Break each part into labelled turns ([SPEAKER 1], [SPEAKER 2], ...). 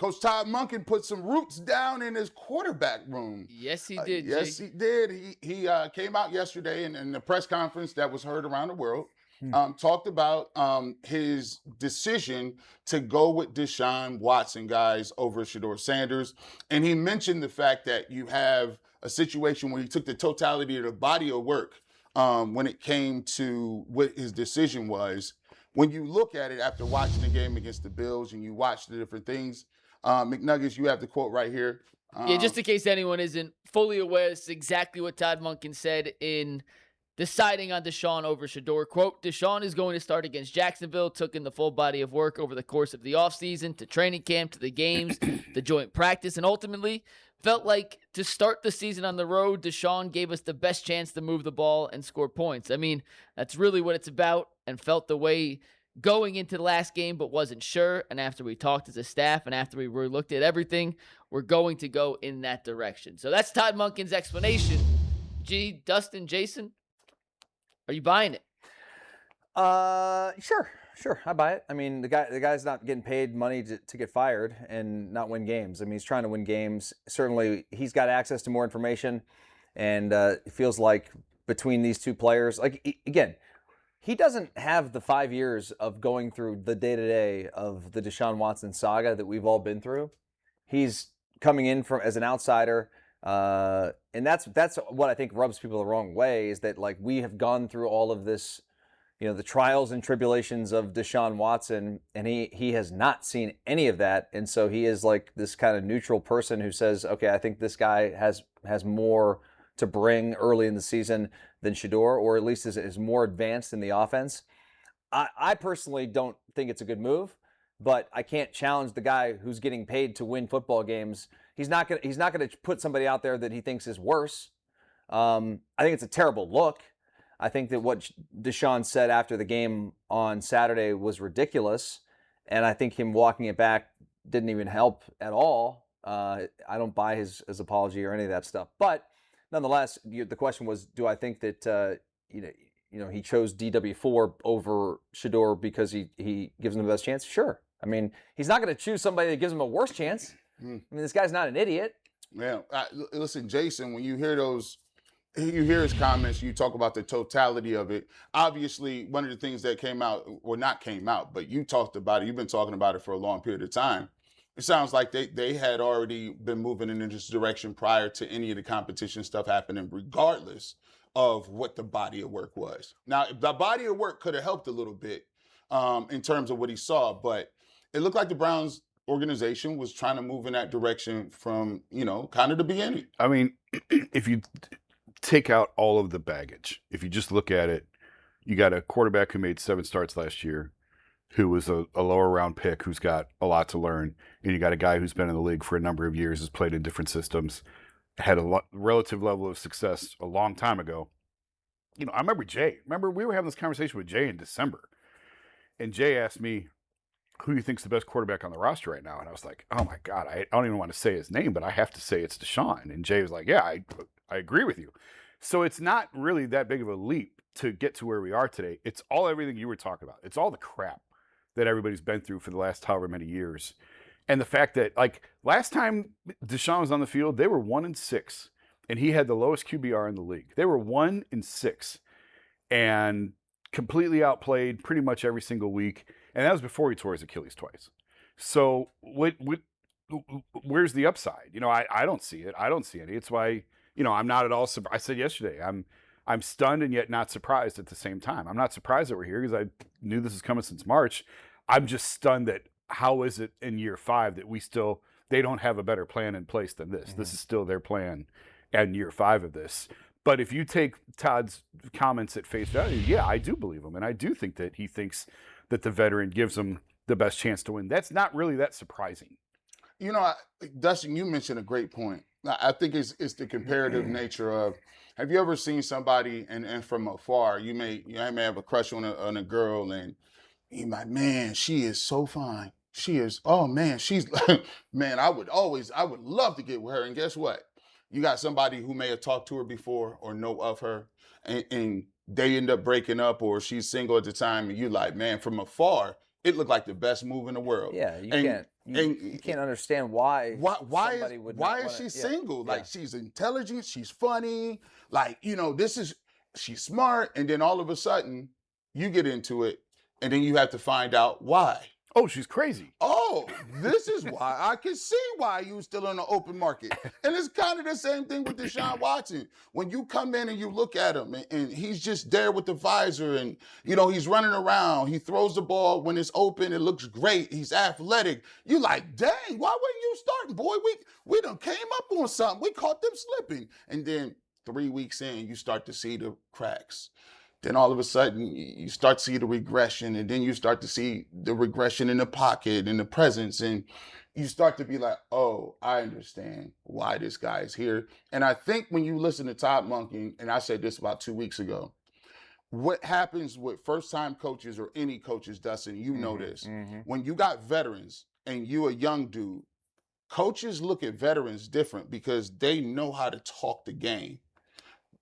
[SPEAKER 1] Coach Todd Monken put some roots down in his quarterback room.
[SPEAKER 2] Yes, he did,
[SPEAKER 1] Yes,
[SPEAKER 2] Jay.
[SPEAKER 1] he did. He came out yesterday in the press conference that was heard around the world, talked about his decision to go with Deshaun Watson, guys, over Shedeur Sanders. And he mentioned the fact that you have a situation where he took the totality of the body of work when it came to what his decision was. When you look at it after watching the game against the Bills and you watch the different things, McNuggets, you have the quote right here.
[SPEAKER 2] Yeah, just in case anyone isn't fully aware, it's exactly what Todd Monken said in deciding on Deshaun over Shedeur. Quote, Deshaun is going to start against Jacksonville, took in the full body of work over the course of the offseason, to training camp, to the games, the joint practice, and ultimately felt like to start the season on the road, Deshaun gave us the best chance to move the ball and score points. I mean, that's really what it's about, and felt the way going into the last game, but wasn't sure. And after we talked as a staff and after we looked at everything, we're going to go in that direction. So that's Todd Monken's explanation. G, Dustin, Jason, are you buying it?
[SPEAKER 3] Sure, I buy it. I mean, the guy's not getting paid money to get fired and not win games. I mean, he's trying to win games. Certainly, he's got access to more information, and it feels like between these two players, like, again, he doesn't have the 5 years of going through the day-to-day of the Deshaun Watson saga that we've all been through. He's coming in as an outsider, and that's what I think rubs people the wrong way, is that, like, we have gone through all of this, you know, the trials and tribulations of Deshaun Watson, and he has not seen any of that. And so he is like this kind of neutral person who says, okay, I think this guy has more to bring early in the season than Shedeur, or at least is more advanced in the offense. I personally don't think it's a good move, but I can't challenge the guy who's getting paid to win football games. He's not gonna put somebody out there that he thinks is worse. I think it's a terrible look. I think that what Deshaun said after the game on Saturday was ridiculous, and I think him walking it back didn't even help at all. I don't buy his apology or any of that stuff. But nonetheless, the question was, do I think that he chose DW4 over Shedeur because he gives him the best chance? Sure. I mean, he's not going to choose somebody that gives him a worse chance. I mean, this guy's not an idiot.
[SPEAKER 1] Yeah. Listen, Jason, when you hear his comments, you talk about the totality of it. Obviously, one of the things that came out, or not came out, but you talked about it, you've been talking about it for a long period of time. It sounds like they had already been moving in this direction prior to any of the competition stuff happening, regardless of what the body of work was. Now, the body of work could have helped a little bit in terms of what he saw, but it looked like the Browns organization was trying to move in that direction from, kind of the beginning.
[SPEAKER 4] I mean, if you take out all of the baggage, if you just look at it, you got a quarterback who made 7 starts last year, who was a lower round pick, who's got a lot to learn, and you got a guy who's been in the league for a number of years, has played in different systems, had a relative level of success a long time ago. I remember Jay. We were having this conversation with Jay in December, and Jay asked me, who do you think's the best quarterback on the roster right now? And I was like, oh my God, I don't even want to say his name, but I have to say it's Deshaun. And Jay was like, yeah, I agree with you. So it's not really that big of a leap to get to where we are today. It's all everything you were talking about. It's all the crap that everybody's been through for the last however many years. And the fact that, like, last time Deshaun was on the field, they were 1-6, and he had the lowest QBR in the league. They were 1-6 and completely outplayed pretty much every single week. And that was before he tore his Achilles twice. So where's the upside? I don't see it. I don't see any. It's why, I'm not at all surprised. I said yesterday, I'm stunned and yet not surprised at the same time. I'm not surprised that we're here because I knew this was coming since March. I'm just stunned that how is it in year 5 that they don't have a better plan in place than this. Mm-hmm. This is still their plan in year 5 of this. But if you take Todd's comments at face value, yeah, I do believe him. And I do think that he thinks that the veteran gives him the best chance to win. That's not really that surprising.
[SPEAKER 1] Dustin, you mentioned a great point. I think it's the comparative nature of, have you ever seen somebody and from afar, you may have a crush on a girl and you're like, man, she is so fine. She is, oh man, she's, man, I would love to get with her. And guess what? You got somebody who may have talked to her before or know of her and they end up breaking up or she's single at the time and you're like, man, from afar, it looked like the best move in the world.
[SPEAKER 3] Yeah, you can't. you can't understand why somebody would not
[SPEAKER 1] why is
[SPEAKER 3] wanna-
[SPEAKER 1] she
[SPEAKER 3] yeah,
[SPEAKER 1] single?
[SPEAKER 3] yeah.
[SPEAKER 1] Like, she's intelligent, she's funny, like, she's smart, and then all of a sudden you get into it, and then you have to find out why.
[SPEAKER 4] Oh, she's crazy.
[SPEAKER 1] Oh, this is why. I can see why you still in the open market. And it's kind of the same thing with Deshaun Watson. When you come in and you look at him and he's just there with the visor and, he's running around. He throws the ball when it's open. It looks great. He's athletic. You like, dang, why wasn't you starting, boy? We done came up on something. We caught them slipping. And then 3 weeks in, you start to see the cracks. Then all of a sudden, you start to see the regression, and then you start to see the regression in the pocket and the presence, and you start to be like, oh, I understand why this guy is here. And I think when you listen to Todd Monken, and I said this about 2 weeks ago, what happens with first-time coaches or any coaches, Dustin, you know this. When you got veterans and you a young dude, coaches look at veterans different because they know how to talk the game.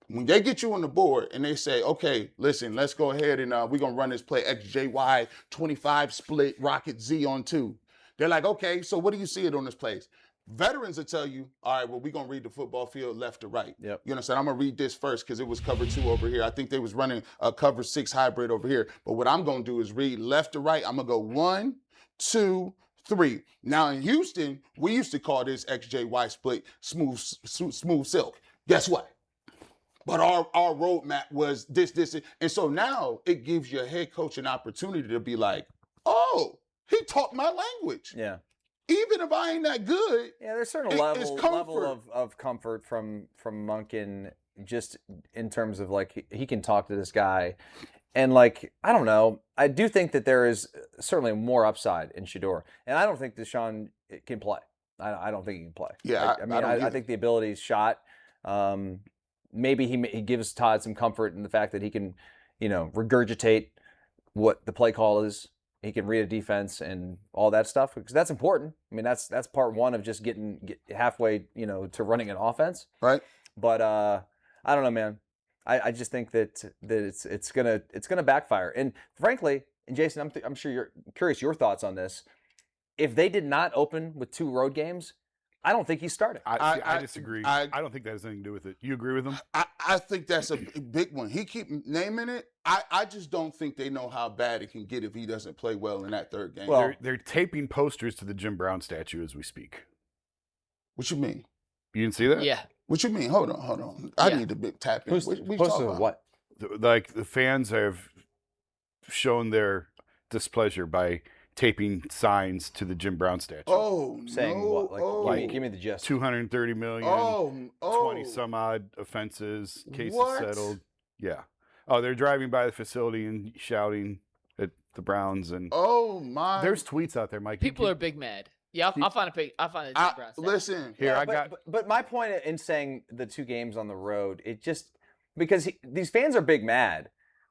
[SPEAKER 1] When they get you on the board and they say, okay, listen, let's go ahead and we're going to run this play XJY 25 split rocket Z on 2. They're like, okay, so what do you see it on this place? Veterans will tell you, all right, well, we're going to read the football field left to right.
[SPEAKER 3] Yep.
[SPEAKER 1] You understand? I'm going to read this first because it was cover 2 over here. I think they was running a cover 6 hybrid over here. But what I'm going to do is read left to right. I'm going to go 1, 2, 3. Now in Houston, we used to call this XJY split smooth silk. Guess what? But our roadmap was this. And so now it gives your head coach an opportunity to be like, oh, he taught my language.
[SPEAKER 3] Yeah.
[SPEAKER 1] Even if I ain't that good.
[SPEAKER 3] Yeah, there's a certain level of comfort from Monken, just in terms of like he can talk to this guy. And like, I don't know, I do think that there is certainly more upside in Shedeur. And I don't think Deshaun can play. I don't think he can play.
[SPEAKER 1] Yeah,
[SPEAKER 3] I think the ability is shot. Maybe he gives Todd some comfort in the fact that he can, regurgitate what the play call is. He can read a defense and all that stuff, because that's important. I mean, that's part one of just getting halfway, to running an offense.
[SPEAKER 1] Right.
[SPEAKER 3] But I don't know, man. I just think that it's gonna backfire. And frankly, and Jason, I'm sure you're curious your thoughts on this. If they did not open with 2 road games, I don't think he's starting.
[SPEAKER 4] I disagree. I don't think that has anything to do with it. You agree with him?
[SPEAKER 1] I think that's a big one. He keep naming it. I just don't think they know how bad it can get if he doesn't play well in that 3rd game.
[SPEAKER 3] Well,
[SPEAKER 4] they're taping posters to the Jim Brown statue as we speak.
[SPEAKER 1] What you mean?
[SPEAKER 4] You didn't see that?
[SPEAKER 2] Yeah.
[SPEAKER 1] What you mean? Hold on. I need to tap in.
[SPEAKER 3] Who's
[SPEAKER 1] What you
[SPEAKER 3] supposed
[SPEAKER 1] talking
[SPEAKER 3] to
[SPEAKER 1] about?
[SPEAKER 3] what?
[SPEAKER 4] The fans have shown their displeasure by taping signs to the Jim Brown statue.
[SPEAKER 1] Oh,
[SPEAKER 3] Saying
[SPEAKER 1] no.
[SPEAKER 3] what? Give me the gist.
[SPEAKER 4] 230 million, 20 some odd offenses, cases settled. Yeah. Oh, they're driving by the facility and shouting at the Browns, and
[SPEAKER 1] oh my.
[SPEAKER 4] there's tweets out there, Mike.
[SPEAKER 2] People are big mad. Yeah, I'll find a pic. I'll find a Jim Brown statue.
[SPEAKER 1] Listen,
[SPEAKER 4] here.
[SPEAKER 3] But my point in saying the 2 games on the road, it just because these fans are big mad,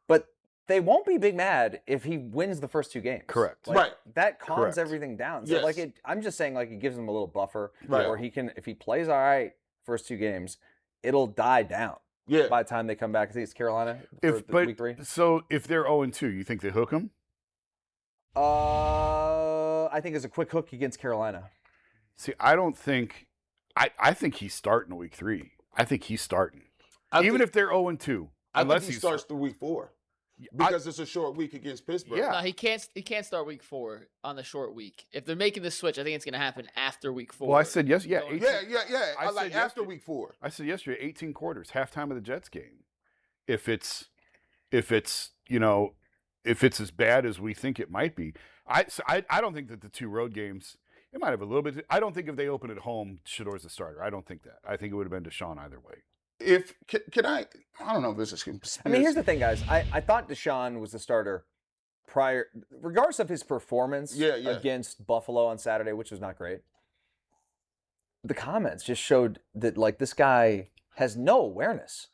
[SPEAKER 3] but they won't be big mad if he wins the first 2 games.
[SPEAKER 4] Correct.
[SPEAKER 1] Right.
[SPEAKER 3] That calms
[SPEAKER 4] Correct.
[SPEAKER 3] everything down. So
[SPEAKER 1] Yes.
[SPEAKER 3] I'm just saying it gives him a little buffer,
[SPEAKER 1] Right.
[SPEAKER 3] where he can, if he plays all right first 2 games, it'll die down.
[SPEAKER 1] Yeah.
[SPEAKER 3] By the time they come back, I think it's Carolina for week 3.
[SPEAKER 4] So if they're 0-2, you think they hook him?
[SPEAKER 3] I think it's a quick hook against Carolina.
[SPEAKER 4] See, I don't think. I think he's starting week 3. I think he's starting, even if they're 0-2.
[SPEAKER 1] I
[SPEAKER 4] Unless
[SPEAKER 1] think he starts through week 4 because it's a short week against Pittsburgh.
[SPEAKER 4] Yeah.
[SPEAKER 2] No, he can't start week 4 on the short week. If they're making the switch, I think it's going to happen after week 4.
[SPEAKER 4] Well, I said yes. Yeah,
[SPEAKER 2] Going-
[SPEAKER 4] 18,
[SPEAKER 1] Yeah. I
[SPEAKER 4] I
[SPEAKER 1] like
[SPEAKER 4] said
[SPEAKER 1] after
[SPEAKER 4] yesterday-
[SPEAKER 1] week 4.
[SPEAKER 4] I said yesterday, 18 quarters, halftime of the Jets game. If it's as bad as we think it might be, I don't think that the 2 road games. It might have a little bit. I don't think if they open at home, Shedeur's the starter. I don't think that. I think it would have been Deshaun either way.
[SPEAKER 1] If can I don't know if this is conspiracy.
[SPEAKER 3] I mean, here's the thing, guys. I thought Deshaun was the starter prior, regardless of his performance against Buffalo on Saturday, which was not great. The comments just showed that this guy has no awareness.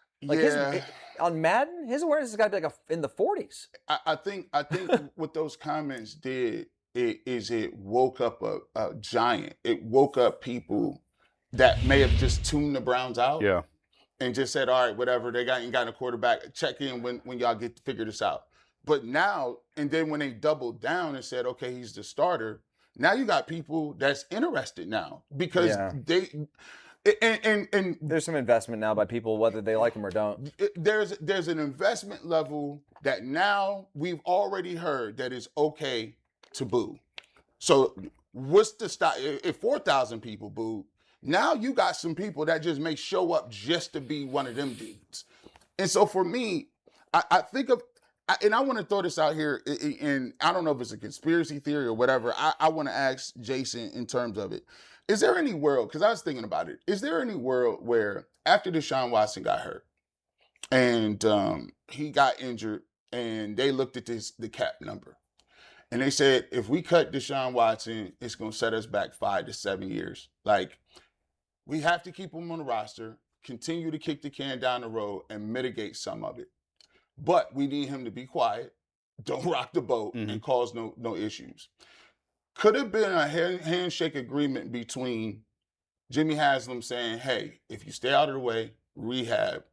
[SPEAKER 3] On Madden, his awareness has got to be in the 40s.
[SPEAKER 1] I think what those comments did is it woke up a giant. It woke up people that may have just tuned the Browns out.
[SPEAKER 4] Yeah.
[SPEAKER 1] And just said, all right, whatever, they ain't got a quarterback. Check in when y'all get to figure this out. But now, and then when they doubled down and said, okay, he's the starter, Now you got people that's interested now because
[SPEAKER 3] Yeah.
[SPEAKER 1] and
[SPEAKER 3] There's some investment now by people, whether they like them or don't.
[SPEAKER 1] there's an investment level that now we've already heard that it's okay to boo. So what's the stop? If 4,000 people booed, now you got some people that just may show up just to be one of them dudes. And so for me, I think of, and I want to throw this out here, and I don't know if it's a conspiracy theory or whatever. I want to ask Jason in terms of it. Is there any world, because I was thinking about it, is there any world where after Deshaun Watson got hurt and he got injured and they looked at the cap number and they said, if we cut Deshaun Watson, it's going to set us back 5 to 7 years. Like, we have to keep him on the roster, continue to kick the can down the road and mitigate some of it. But we need him to be quiet, don't rock the boat, and cause no issues. Could have been a handshake agreement between Jimmy Haslam saying, hey, if you stay out of the way, rehab,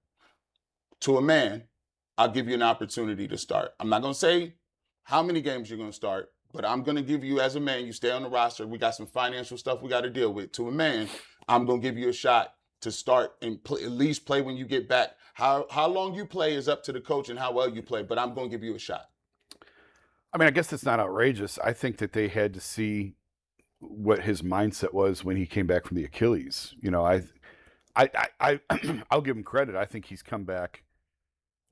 [SPEAKER 1] to a man, I'll give you an opportunity to start. I'm not going to say how many games you're going to start, but I'm going to give you, as a man, you stay on the roster. We got some financial stuff we got to deal with. To a man, I'm going to give you a shot to start and at least play when you get back. How long you play is up to the coach and how well you play, but I'm going to give you a shot.
[SPEAKER 4] I mean, I guess it's not outrageous. I think that they had to see what his mindset was when he came back from the Achilles. You know, I'll give him credit. I think he's come back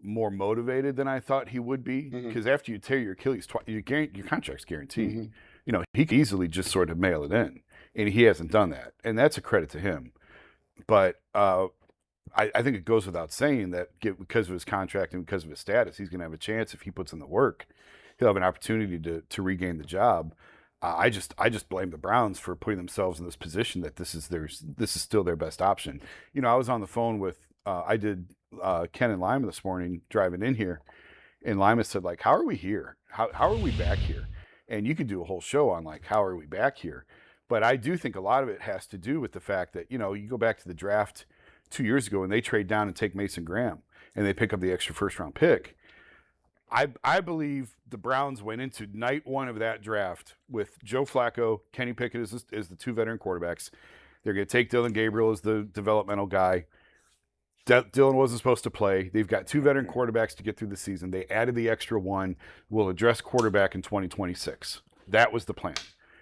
[SPEAKER 4] more motivated than I thought he would be, because after you tear your Achilles, your contract's guaranteed. You know, he could easily just sort of mail it in, and he hasn't done that, and that's a credit to him. But I think it goes without saying that because of his contract and because of his status, he's going to have a chance if he puts in the work. He'll have an opportunity to regain the job. I just blame the Browns for putting themselves in this position that this is still their best option. You know, I was on the phone with I did Ken and Lima this morning driving in here, and Lima said, like, how are we here? How are we back here? And you could do a whole show on like, how are we back here? But I do think a lot of it has to do with the fact that, you know, you go back to the draft 2 years ago and they trade down and take Mason Graham and they pick up the extra first round pick. I believe the Browns went into night one of that draft with Joe Flacco, Kenny Pickett as the two veteran quarterbacks. They're going to take Dylan Gabriel as the developmental guy. Dylan wasn't supposed to play. They've got two veteran quarterbacks to get through the season. They added the extra one. We'll address quarterback in 2026. That was the plan.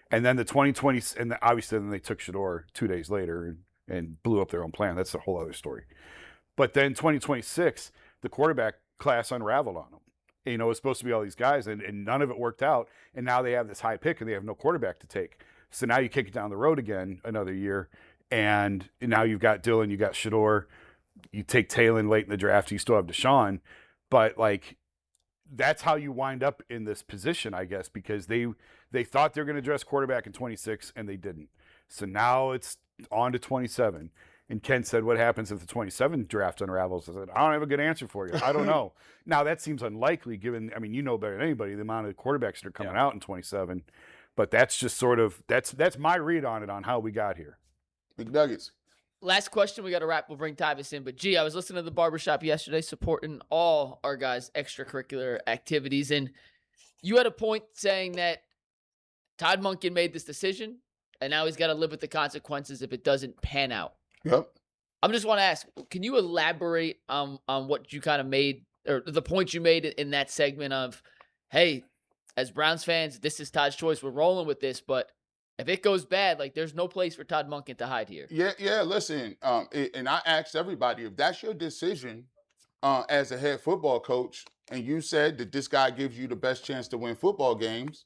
[SPEAKER 4] And then the 2020, and obviously then they took Shedeur 2 days later and blew up their own plan. That's a whole other story. But then 2026, the quarterback class unraveled on them. You know, it's supposed to be all these guys, and none of it worked out. And now they have this high pick, and they have no quarterback to take. So now you kick it down the road again another year, and now you've got Dylan, you got Shedeur, you take Talon late in the draft, you still have Deshaun. But, like, that's how you wind up in this position, I guess, because they thought they were going to address quarterback in 26, and they didn't. So now it's on to 27. And Ken said, what happens if the 27 draft unravels? I said, I don't have a good answer for you. I don't know. Now, that seems unlikely given, I mean, you know better than anybody, the amount of quarterbacks that are coming out in 27. But that's just sort of, that's my read on it, on how we got here.
[SPEAKER 1] Big Nuggets.
[SPEAKER 2] Last question, we got to wrap. We'll bring Tyvis in. But, gee, I was listening to the barbershop yesterday supporting all our guys' extracurricular activities. And you had a point saying that Todd Monken made this decision, and now he's got to live with the consequences if it doesn't pan out.
[SPEAKER 1] Yep.
[SPEAKER 2] I just want to ask, can you elaborate on what you kind of made, or the point you made in that segment of, hey, as Browns fans, this is Todd's choice. We're rolling with this, but if it goes bad, like, there's no place for Todd Monken to hide here.
[SPEAKER 1] Yeah. Listen, and I asked everybody, if that's your decision as a head football coach, and you said that this guy gives you the best chance to win football games,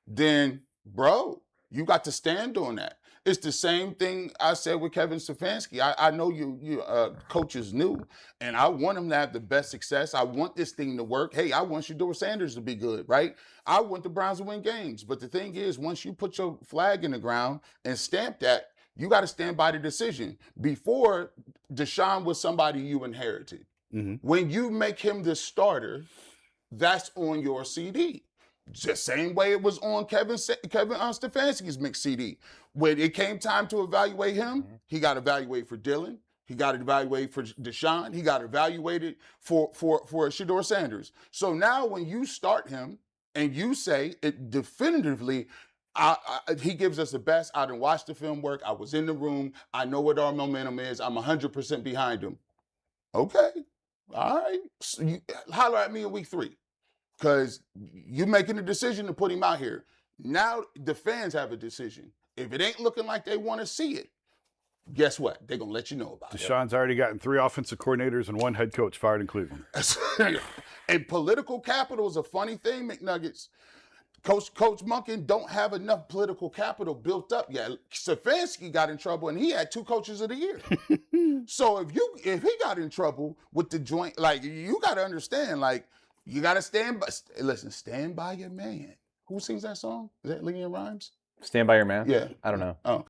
[SPEAKER 1] then, bro, you got to stand on that. It's the same thing I said with Kevin Stefanski. I know you coach is new, and I want him to have the best success. I want this thing to work. Hey, I want Shedeur Sanders to be good, right? I want the Browns to win games. But the thing is, once you put your flag in the ground and stamp that, you got to stand by the decision. Before, Deshaun was somebody you inherited. When you make him the starter, that's on your CD. Just same way it was on Kevin Stefanski's mixed CD. When it came time to evaluate him, he got evaluated for Dylan. He got evaluated for Deshaun. He got evaluated for Shedeur Sanders. So now when you start him and you say it definitively, He gives us the best. I didn't watch the film work. I was in the room. I know what our momentum is. I'm 100% behind him. Okay. All right. So you holler at me in week 3 because you're making a decision to put him out here. Now the fans have a decision. If it ain't looking like they want to see it, guess what? They're going to let you know about it.
[SPEAKER 4] Deshaun's already gotten 3 offensive coordinators and 1 head coach fired in Cleveland.
[SPEAKER 1] And political capital is a funny thing, McNuggets. Coach Monken don't have enough political capital built up yet. Stefanski got in trouble, and he had 2 coaches of the year. So if he got in trouble with the joint, like, you got to understand, like, you got to stand by your man. Who sings that song? Is that LeAnn Rimes?
[SPEAKER 3] Stand by your man?
[SPEAKER 1] Yeah.
[SPEAKER 3] I don't know.
[SPEAKER 1] Oh.